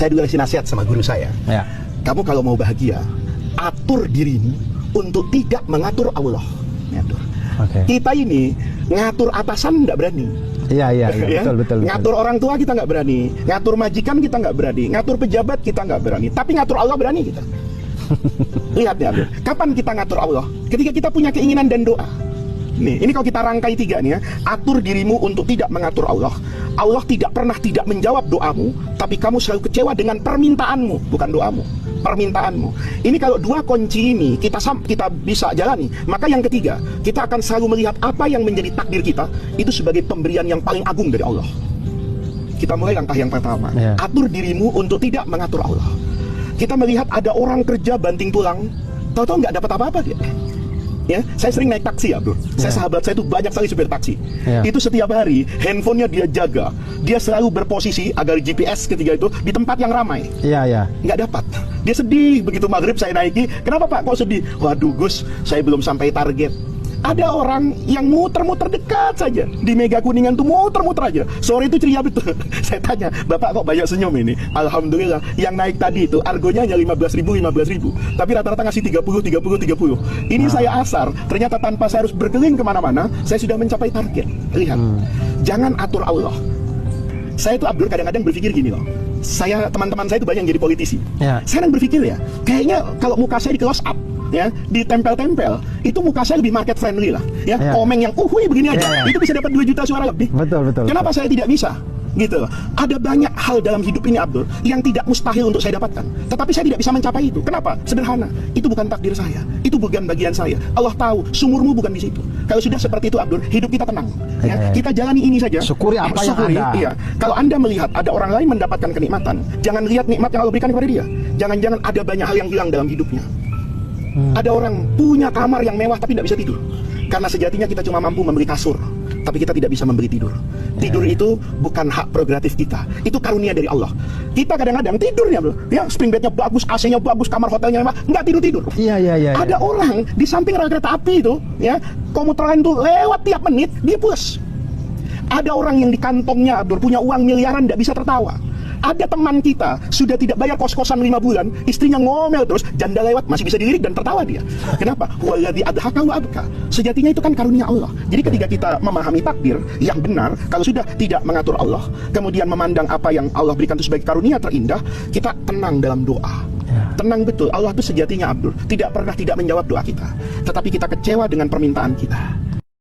Saya dulu kasih nasihat sama guru saya. Ya. Kamu kalau mau bahagia, atur dirimu untuk tidak mengatur Allah. Ngatur. Kita ini ngatur atasan nggak berani. Iya, Ya? betul. Ngatur orang tua kita nggak berani, ngatur majikan kita nggak berani, ngatur pejabat kita nggak berani. Tapi ngatur Allah berani kita. Lihat ya, Abdul. Kapan kita ngatur Allah? Ketika kita punya keinginan dan doa. Nih, ini kalau kita rangkai tiga nih ya. Atur dirimu untuk tidak mengatur Allah. Allah tidak pernah tidak menjawab doamu, tapi kamu selalu kecewa dengan permintaanmu, bukan doamu, permintaanmu. Ini kalau dua kunci ini kita bisa jalani, maka yang ketiga, kita akan selalu melihat apa yang menjadi takdir kita itu sebagai pemberian yang paling agung dari Allah. Kita mulai langkah yang pertama. Atur dirimu untuk tidak mengatur Allah. Kita melihat ada orang kerja banting tulang, tahu-tahu nggak dapat apa-apa dia. Ya, saya sering naik taksi ya bro. Sahabat saya itu banyak sekali supir taksi. Itu setiap hari handphonenya dia jaga. Dia selalu berposisi agar GPS ketika itu di tempat yang ramai. Nggak dapat. Dia sedih begitu maghrib saya naiki. Kenapa pak kok sedih? Waduh Gus, saya belum sampai target. Ada orang yang muter-muter dekat saja di Mega Kuningan tuh muter-muter aja. Sore itu ceria betul. Saya tanya, Bapak kok banyak senyum ini? Alhamdulillah, yang naik tadi itu argonya hanya 15.000. Tapi rata-rata ngasih 30. Ini saya asar, ternyata tanpa saya harus berkeliling kemana-mana, saya sudah mencapai target. Lihat, jangan atur Allah. Saya tuh Abdul kadang-kadang berpikir gini loh. Teman-teman saya itu banyak yang jadi politisi. Saya kadang berpikir ya, kayaknya kalau muka saya di close up, ya, ditempel-tempel, itu muka saya lebih market friendly lah, ya. Komeng yang begini aja, itu bisa dapat 2 juta suara lebih. Betul. Kenapa saya tidak bisa? Gitu. Ada banyak hal dalam hidup ini Abdul yang tidak mustahil untuk saya dapatkan, tetapi saya tidak bisa mencapai itu. Kenapa? Sederhana, itu bukan takdir saya, itu bukan bagian saya. Allah tahu sumurmu bukan di situ. Kalau sudah seperti itu Abdul, hidup kita tenang. Ya, kita jalani ini saja. Syukuri apa yang ada. Iya. Kalau Anda melihat ada orang lain mendapatkan kenikmatan, jangan lihat nikmat yang Allah berikan kepada dia. Jangan-jangan ada banyak hal yang hilang dalam hidupnya. Ada orang punya kamar yang mewah tapi tidak bisa tidur, karena sejatinya kita cuma mampu membeli kasur, tapi kita tidak bisa membeli tidur. Tidur itu bukan hak prerogatif kita, itu karunia dari Allah. Kita kadang-kadang tidurnya bro, ya spring bednya bagus, AC-nya bagus, kamar hotelnya mewah, nggak tidur. Ada orang di samping rel kereta api itu, ya, komuter lain tuh lewat tiap menit dia puas. Ada orang yang di kantongnya Abdur punya uang miliaran tidak bisa tertawa. Ada teman kita sudah tidak bayar kos-kosan 5 bulan, istrinya ngomel terus, janda lewat masih bisa dilirik dan tertawa dia. Kenapa? Waladzi adhaka wa abka. Sejatinya itu kan karunia Allah. Jadi ketika kita memahami takdir yang benar, kalau sudah tidak mengatur Allah, kemudian memandang apa yang Allah berikan itu sebagai karunia terindah, kita tenang dalam doa. Tenang betul. Allah itu sejatinya Abdul tidak pernah tidak menjawab doa kita, tetapi kita kecewa dengan permintaan kita.